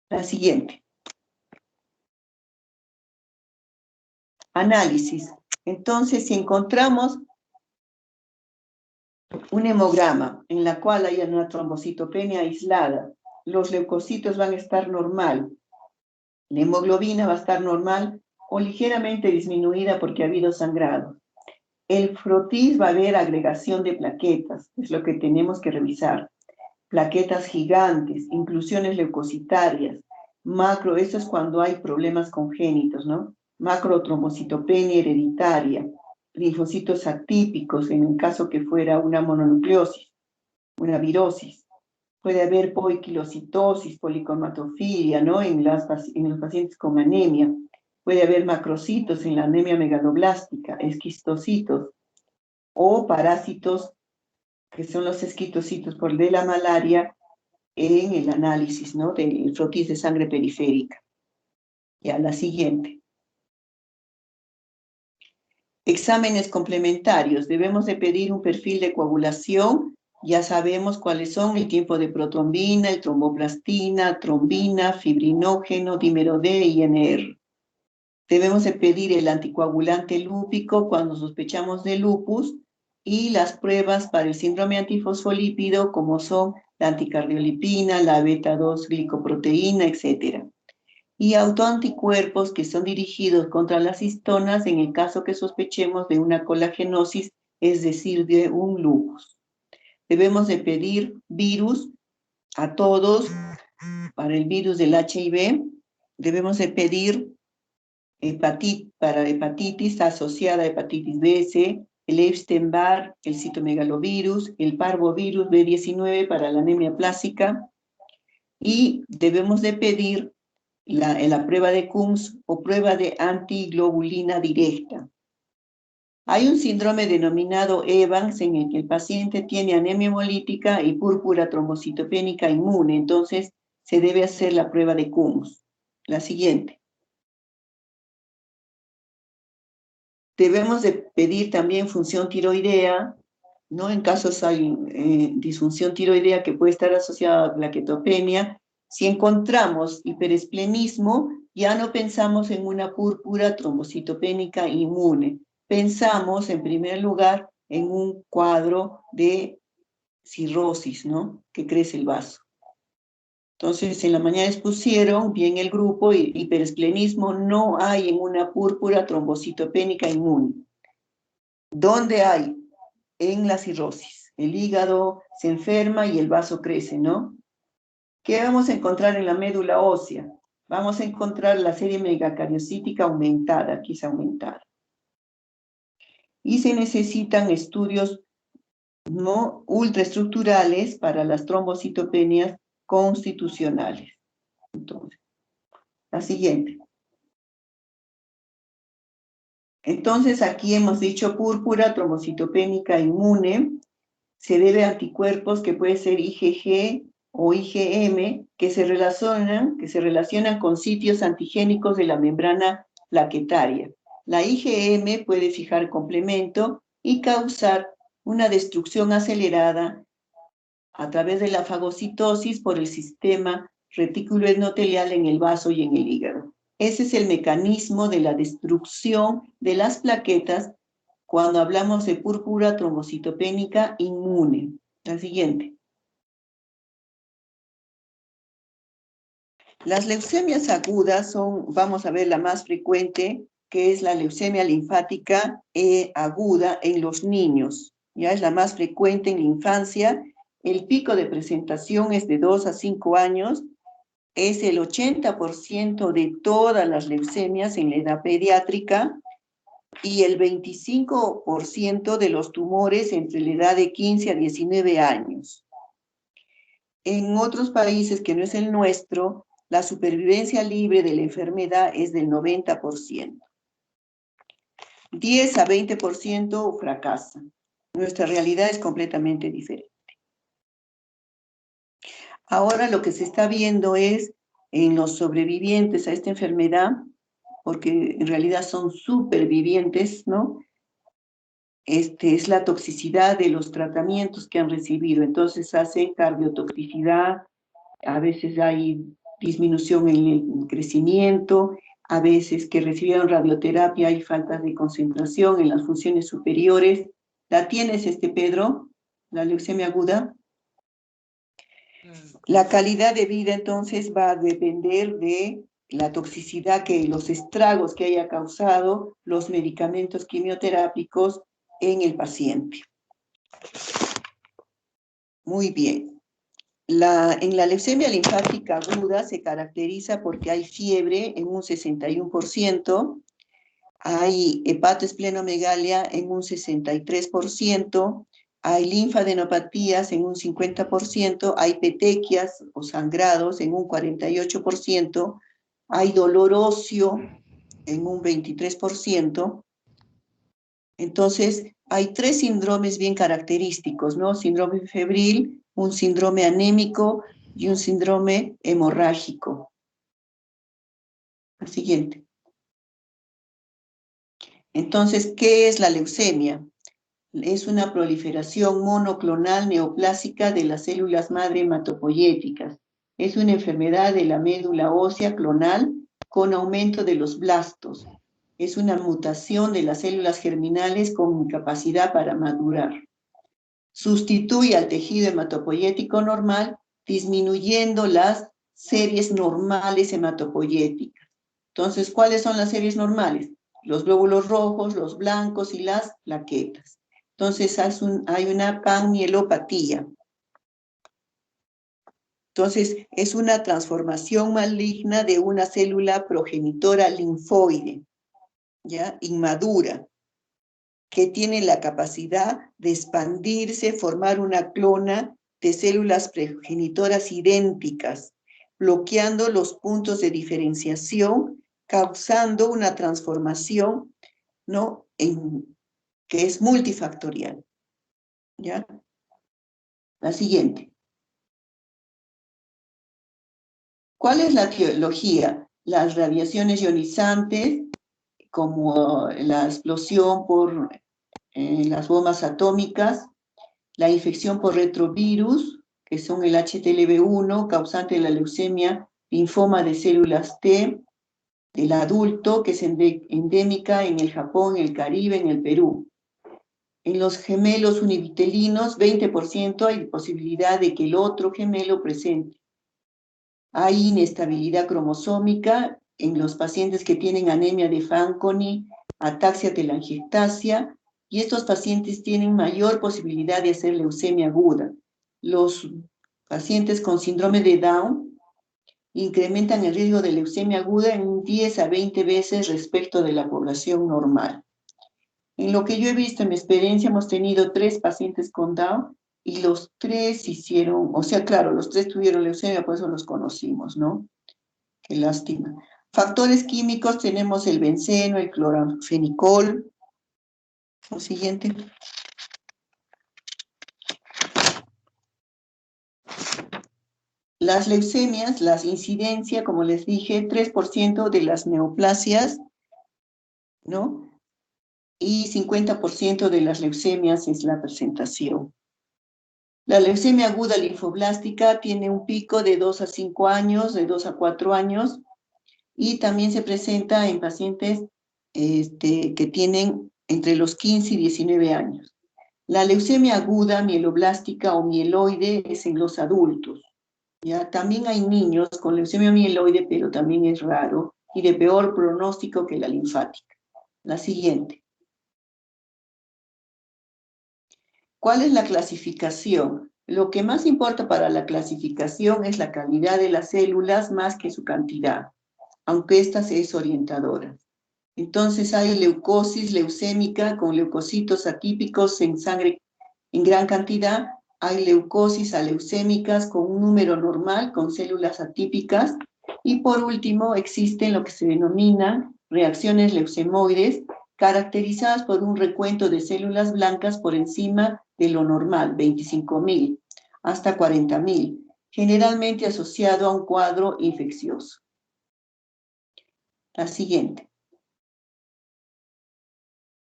La siguiente. Análisis. Entonces, si encontramos un hemograma en la cual hay una trombocitopenia aislada, los leucocitos van a estar normal, la hemoglobina va a estar normal o ligeramente disminuida porque ha habido sangrado. El frotis va a haber agregación de plaquetas, es lo que tenemos que revisar. Plaquetas gigantes, inclusiones leucocitarias, macro, eso es cuando hay problemas congénitos, ¿no? Macrotrombocitopenia hereditaria, linfocitos atípicos en el caso que fuera una mononucleosis, una virosis. Puede haber poiquilocitosis, policromatofilia, ¿no? En los pacientes con anemia. Puede haber macrocitos en la anemia megaloblástica, esquistocitos o parásitos que son los esquistocitos por de la malaria en el análisis, ¿no? Del frotis de sangre periférica. Ya, la siguiente. Exámenes complementarios. Debemos de pedir un perfil de coagulación. Ya sabemos cuáles son el tiempo de protrombina, el tromboplastina, trombina, fibrinógeno, dímero D y NR. Debemos de pedir el anticoagulante lúpico cuando sospechamos de lupus y las pruebas para el síndrome antifosfolípido como son la anticardiolipina, la beta-2 glicoproteína, etc. Y autoanticuerpos que son dirigidos contra las histonas en el caso que sospechemos de una colagenosis, es decir, de un lupus. Debemos de pedir virus a todos para el virus del HIV. Debemos de pedir para hepatitis asociada a hepatitis B, C, el Epstein-Barr, el citomegalovirus, el parvovirus B19 para la anemia plástica, y debemos de pedir la prueba de Coombs o prueba de antiglobulina directa. Hay un síndrome denominado Evans en el que el paciente tiene anemia hemolítica y púrpura trombocitopénica inmune, entonces se debe hacer la prueba de Coombs. La siguiente. Debemos de pedir también función tiroidea, ¿no? En casos hay disfunción tiroidea que puede estar asociada a plaquetopenia. Si encontramos hiperesplenismo, ya no pensamos en una púrpura trombocitopénica inmune. Pensamos, en primer lugar, en un cuadro de cirrosis, ¿no? Que crece el vaso. Entonces, en la mañana expusieron bien el grupo y hiperesplenismo no hay en una púrpura trombocitopénica inmune. ¿Dónde hay? En la cirrosis. El hígado se enferma y el vaso crece, ¿no? ¿Qué vamos a encontrar en la médula ósea? Vamos a encontrar la serie megacariocítica aumentada, aquí es aumentada. Y se necesitan estudios no ultraestructurales para las trombocitopenias constitucionales. Entonces, la siguiente. Entonces, aquí hemos dicho púrpura trombocitopénica inmune, se debe a anticuerpos que puede ser IgG o IgM, que se relacionan con sitios antigénicos de la membrana plaquetaria. La IgM puede fijar complemento y causar una destrucción acelerada a través de la fagocitosis por el sistema retículo endotelial en el vaso y en el hígado. Ese es el mecanismo de la destrucción de las plaquetas cuando hablamos de púrpura trombocitopénica inmune. La siguiente. Las leucemias agudas son, vamos a ver, la más frecuente, que es la leucemia linfática aguda en los niños. Ya es la más frecuente en la infancia. El pico de presentación es de 2 a 5 años. Es el 80% de todas las leucemias en la edad pediátrica y el 25% de los tumores entre la edad de 15 a 19 años. En otros países que no es el nuestro, la supervivencia libre de la enfermedad es del 90%. 10 a 20% fracasa. Nuestra realidad es completamente diferente. Ahora lo que se está viendo es en los sobrevivientes a esta enfermedad, porque en realidad son supervivientes, ¿no? Es la toxicidad de los tratamientos que han recibido. Entonces hace cardiotoxicidad, a veces hay disminución en el crecimiento, a veces que recibieron radioterapia hay falta de concentración en las funciones superiores. ¿La tienes, Pedro? La leucemia aguda. La calidad de vida entonces va a depender de la toxicidad los estragos que haya causado los medicamentos quimioterápicos en el paciente. Muy bien. En la leucemia linfática aguda se caracteriza porque hay fiebre en un 61%, hay hepatoesplenomegalia en un 63%, hay linfadenopatías en un 50%, hay petequias o sangrados en un 48%, hay dolor óseo en un 23%. Entonces, hay 3 síndromes bien característicos, ¿no? Síndrome febril, un síndrome anémico y un síndrome hemorrágico. El siguiente. Entonces, ¿qué es la leucemia? Es una proliferación monoclonal neoplásica de las células madre hematopoyéticas. Es una enfermedad de la médula ósea clonal con aumento de los blastos. Es una mutación de las células germinales con incapacidad para madurar. Sustituye al tejido hematopoyético normal, disminuyendo las series normales hematopoyéticas. Entonces, ¿cuáles son las series normales? Los glóbulos rojos, los blancos y las plaquetas. Entonces, hay una panmielopatía. Entonces, es una transformación maligna de una célula progenitora linfoide, ¿ya? Inmadura, que tiene la capacidad de expandirse, formar una clona de células progenitoras idénticas, bloqueando los puntos de diferenciación, causando una transformación, ¿no? Que es multifactorial. ¿Ya? La siguiente. ¿Cuál es la etiología? Las radiaciones ionizantes, como la explosión por las bombas atómicas, la infección por retrovirus, que son el HTLV1, causante de la leucemia, linfoma de células T, del adulto, que es endémica en el Japón, en el Caribe, en el Perú. En los gemelos univitelinos, 20% hay posibilidad de que el otro gemelo presente. Hay inestabilidad cromosómica en los pacientes que tienen anemia de Fanconi, ataxia telangiectasia, y estos pacientes tienen mayor posibilidad de hacer leucemia aguda. Los pacientes con síndrome de Down incrementan el riesgo de leucemia aguda en 10 a 20 veces respecto de la población normal. En lo que yo he visto en mi experiencia, hemos tenido 3 pacientes con Down y los 3 hicieron, o sea, claro, los 3 tuvieron leucemia, por eso los conocimos, ¿no? Qué lástima. Factores químicos tenemos el benceno, el cloranfenicol. Lo siguiente. Las leucemias, las incidencia, como les dije, 3% de las neoplasias, ¿no? Y 50% de las leucemias es la presentación. La leucemia aguda linfoblástica tiene un pico de 2 a 5 años, de 2 a 4 años, y también se presenta en pacientes que tienen entre los 15 y 19 años. La leucemia aguda mieloblástica o mieloide es en los adultos. Ya, también hay niños con leucemia mieloide, pero también es raro y de peor pronóstico que la linfática. La siguiente. ¿Cuál es la clasificación? Lo que más importa para la clasificación es la calidad de las células más que su cantidad, aunque esta es orientadora. Entonces hay leucosis leucémica con leucocitos atípicos en sangre en gran cantidad. Hay leucosis aleucémicas con un número normal, con células atípicas. Y por último, existen lo que se denominan reacciones leucemoides, caracterizadas por un recuento de células blancas por encima de lo normal, 25.000 hasta 40.000, generalmente asociado a un cuadro infeccioso. La siguiente.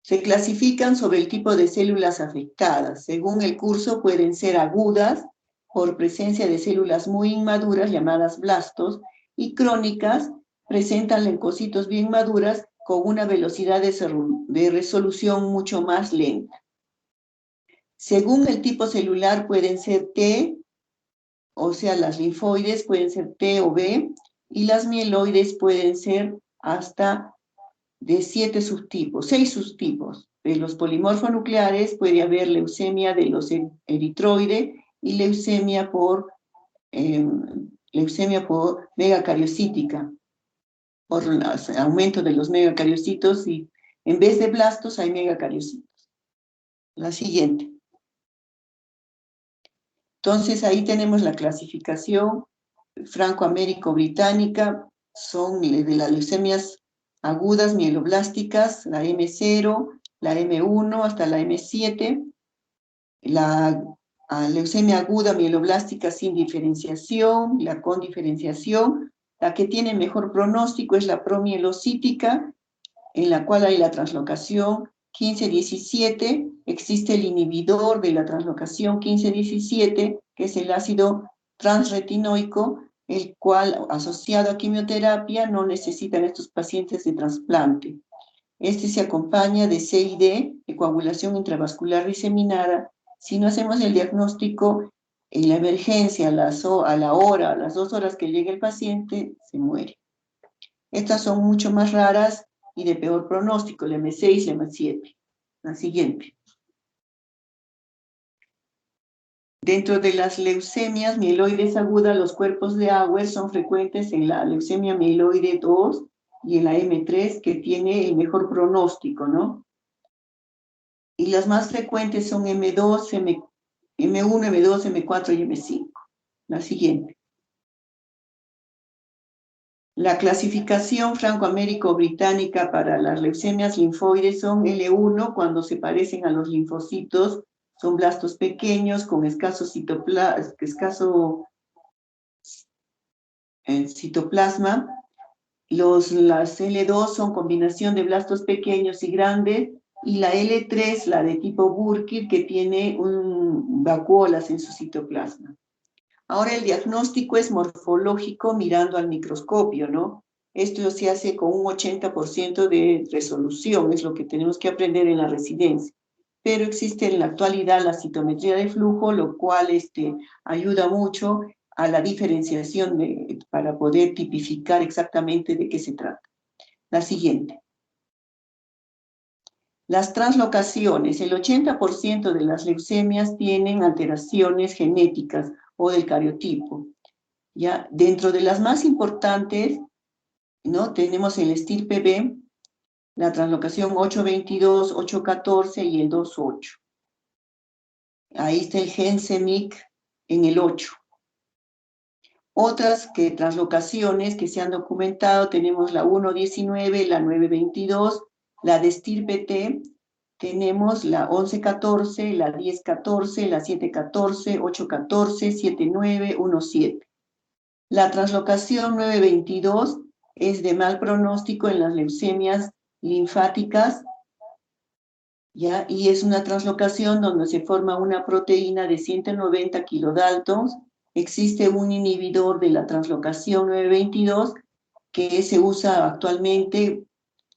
Se clasifican sobre el tipo de células afectadas. Según el curso, pueden ser agudas por presencia de células muy inmaduras llamadas blastos y crónicas, presentan leucocitos bien maduras con una velocidad de resolución mucho más lenta. Según el tipo celular pueden ser T, o sea, las linfoides pueden ser T o B, y las mieloides pueden ser hasta de 7 subtipos, 6 subtipos. De los polimorfonucleares puede haber leucemia de los eritroide y leucemia por megacariocítica, por el aumento de los megacariocitos, y en vez de blastos hay megacariocitos. La siguiente. Entonces ahí tenemos la clasificación franco-américo-británica, son de las leucemias agudas mieloblásticas, la M0, la M1 hasta la M7, la leucemia aguda mieloblástica sin diferenciación, la con diferenciación, la que tiene mejor pronóstico es la promielocítica, en la cual hay la translocación 15-17, existe el inhibidor de la translocación 15-17, que es el ácido transretinoico, el cual, asociado a quimioterapia, no necesitan estos pacientes de trasplante. Este se acompaña de CID, de coagulación intravascular diseminada. Si no hacemos el diagnóstico en la emergencia a la hora, a las 2 horas que llegue el paciente, se muere. Estas son mucho más raras y de peor pronóstico, la M6 y la M7. La siguiente. Dentro de las leucemias mieloides agudas, los cuerpos de Auer son frecuentes en la leucemia mieloide 2 y en la M3, que tiene el mejor pronóstico, ¿no? Y las más frecuentes son M2, M1, M2, M4 y M5. La siguiente. La clasificación franco-américo-británica para las leucemias linfoides son L1 cuando se parecen a los linfocitos, son blastos pequeños con escaso citoplasma. Las L2 son combinación de blastos pequeños y grandes, y la L3, la de tipo Burkitt, que tiene vacuolas en su citoplasma. Ahora el diagnóstico es morfológico mirando al microscopio, ¿no? Esto se hace con un 80% de resolución, es lo que tenemos que aprender en la residencia. Pero existe en la actualidad la citometría de flujo, lo cual ayuda mucho a la diferenciación para poder tipificar exactamente de qué se trata. La siguiente. Las translocaciones. El 80% de las leucemias tienen alteraciones genéticas o del cariotipo. ¿Ya? Dentro de las más importantes, ¿no? Tenemos el estirpe B, la translocación 822, 814 y el 28. Ahí está el gen CEMIC en el 8. Otras translocaciones que se han documentado, tenemos la 119, la 922, la de estirpe T, tenemos la 1114, la 1014, la 714, 814, 7917. La translocación 922 es de mal pronóstico en las leucemias linfáticas, ¿ya? Y es una translocación donde se forma una proteína de 190 kilodaltons. Existe un inhibidor de la translocación 922 que se usa actualmente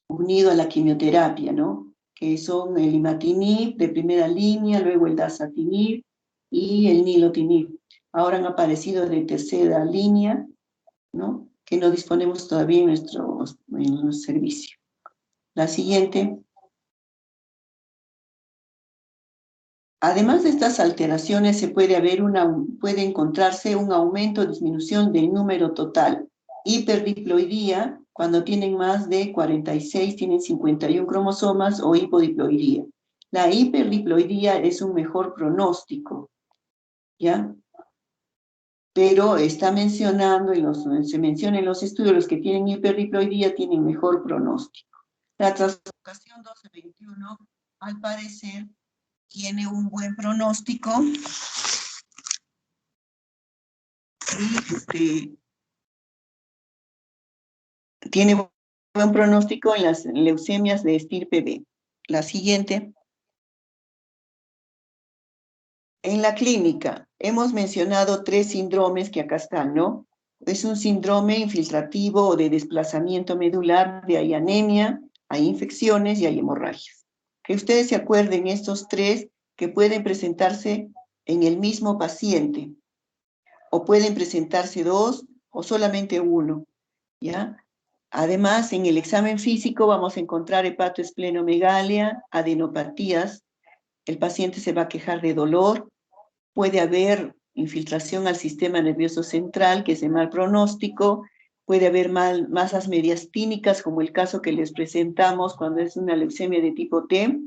unido a la quimioterapia, ¿no? Que son el imatinib de primera línea, luego el dasatinib y el nilotinib. ahora han aparecido de tercera línea, ¿no? Que no disponemos todavía en nuestro servicio. La siguiente. Además de estas alteraciones, puede encontrarse un aumento o disminución del número total. Hiperdiploidía, cuando tienen más de 46, tienen 51 cromosomas, o hipodiploidía. La hiperdiploidía es un mejor pronóstico, ¿ya? Pero está mencionando, se menciona en los estudios, los que tienen hiperdiploidía tienen mejor pronóstico. La translocación 1221, al parecer, tiene un buen pronóstico y tiene buen pronóstico en las leucemias de estirpe B. La siguiente. En la clínica, hemos mencionado 3 síndromes que acá están, ¿no? Es un síndrome infiltrativo o de desplazamiento medular, de hay anemia, hay infecciones y hay hemorragias. Que ustedes se acuerden estos 3 que pueden presentarse en el mismo paciente, o pueden presentarse 2 o solamente 1, ¿ya? Además, en el examen físico vamos a encontrar hepatoesplenomegalia, adenopatías, el paciente se va a quejar de dolor, puede haber infiltración al sistema nervioso central, que es de mal pronóstico, puede haber masas mediastínicas, como el caso que les presentamos cuando es una leucemia de tipo T,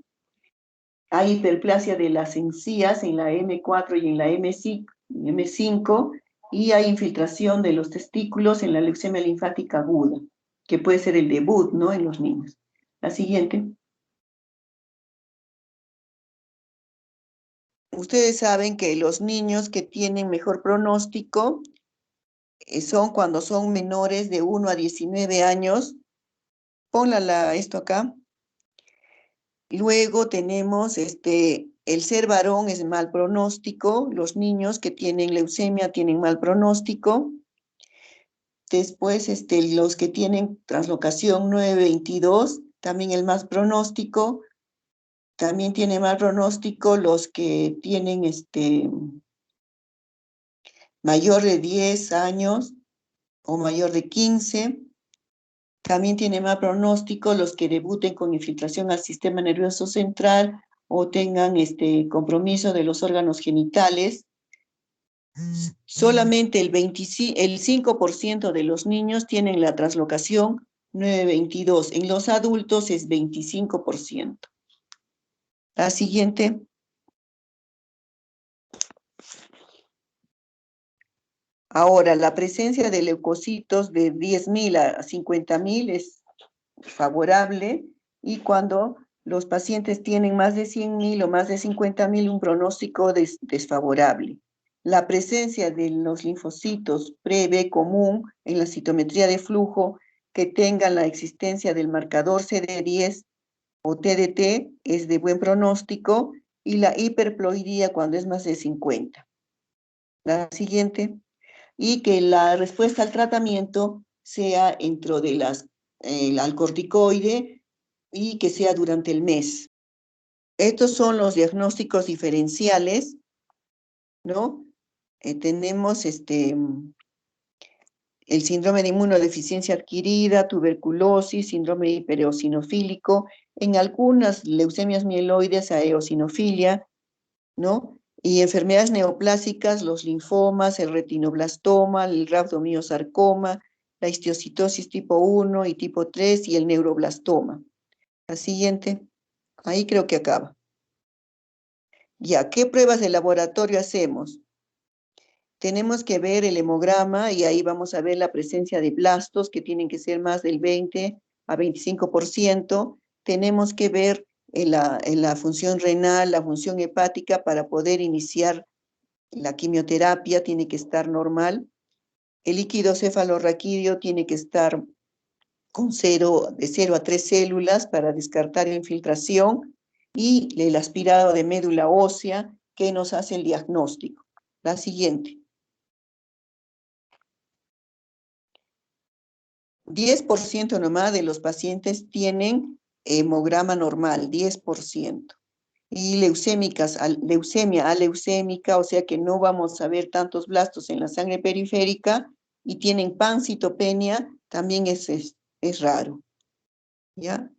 hay hiperplasia de las encías en la M4 y en la M5, y hay infiltración de los testículos en la leucemia linfática aguda, que puede ser el debut, ¿no?, en los niños. La siguiente. Ustedes saben que los niños que tienen mejor pronóstico son cuando son menores de 1 a 19 años. Ponla esto acá. Luego tenemos el ser varón es mal pronóstico. Los niños que tienen leucemia tienen mal pronóstico. Después, los que tienen translocación 922, también el más pronóstico. También tiene mal pronóstico los que tienen mayor de 10 años o mayor de 15. También tiene mal pronóstico los que debuten con infiltración al sistema nervioso central o tengan compromiso de los órganos genitales. Solamente el 5% de los niños tienen la translocación 922. En los adultos es 25%. La siguiente. Ahora, la presencia de leucocitos de 10.000 a 50.000 es favorable, y cuando los pacientes tienen más de 100.000 o más de 50.000, un pronóstico desfavorable. La presencia de los linfocitos pre-B común en la citometría de flujo que tengan la existencia del marcador CD10 o TDT es de buen pronóstico, y la hiperploidía cuando es más de 50. La siguiente. Y que la respuesta al tratamiento sea dentro de al corticoide, y que sea durante el mes. Estos son los diagnósticos diferenciales, ¿no? Tenemos el síndrome de inmunodeficiencia adquirida, tuberculosis, síndrome hipereosinofílico, en algunas leucemias mieloides a eosinofilia, ¿no? Y enfermedades neoplásicas, los linfomas, el retinoblastoma, el rhabdomiosarcoma, la histiocytosis tipo 1 y tipo 3 y el neuroblastoma. La siguiente. Ahí creo que acaba. Ya, ¿qué pruebas de laboratorio hacemos? Tenemos que ver el hemograma y ahí vamos a ver la presencia de blastos, que tienen que ser más del 20 a 25%. Tenemos que ver en la función renal, la función hepática, para poder iniciar la quimioterapia, tiene que estar normal. El líquido cefalorraquídeo tiene que estar de 0 a 3 células para descartar infiltración, y el aspirado de médula ósea que nos hace el diagnóstico. La siguiente. 10% nomás de los pacientes tienen hemograma normal, 10%. y leucémicas, leucemia aleucémica, o sea que no vamos a ver tantos blastos en la sangre periférica, y tienen pancitopenia, también es raro, ¿ya?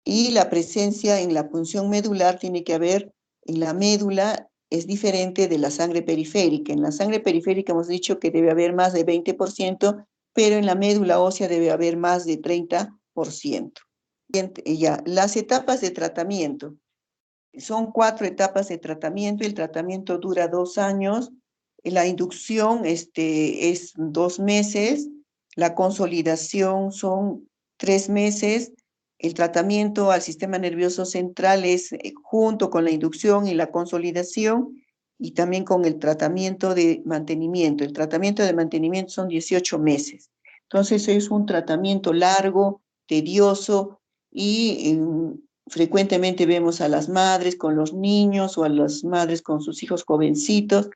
Y la presencia en la punción medular tiene que haber, en la médula es diferente de la sangre periférica. En la sangre periférica hemos dicho que debe haber más de 20%, pero en la médula ósea debe haber más de 30%. Y ya, las etapas de tratamiento. Son 4 etapas de tratamiento. El tratamiento dura 2 años. La inducción es 2 meses. La consolidación son 3 meses. El tratamiento al sistema nervioso central es junto con la inducción y la consolidación, y también con el tratamiento de mantenimiento. El tratamiento de mantenimiento son 18 meses. Entonces es un tratamiento largo, tedioso, y frecuentemente vemos a las madres con los niños o a las madres con sus hijos jovencitos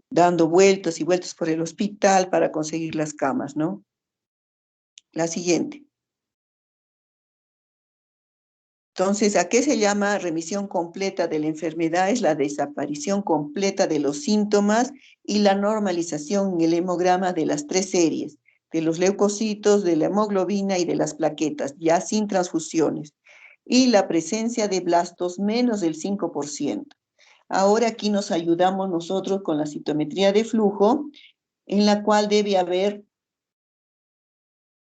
dando vueltas y vueltas por el hospital para conseguir las camas, ¿no? La siguiente. Entonces, ¿a qué se llama remisión completa de la enfermedad? Es la desaparición completa de los síntomas y la normalización en el hemograma de las 3 series, de los leucocitos, de la hemoglobina y de las plaquetas, ya sin transfusiones, y la presencia de blastos menos del 5%. Ahora aquí nos ayudamos nosotros con la citometría de flujo, en la cual debe haber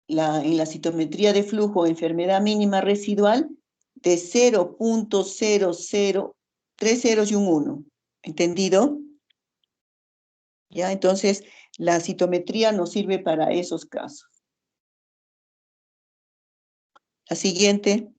en la citometría de flujo enfermedad mínima residual de 0.00, 3 ceros y un 1. ¿Entendido? ¿Ya? Entonces, la citometría nos sirve para esos casos. La siguiente.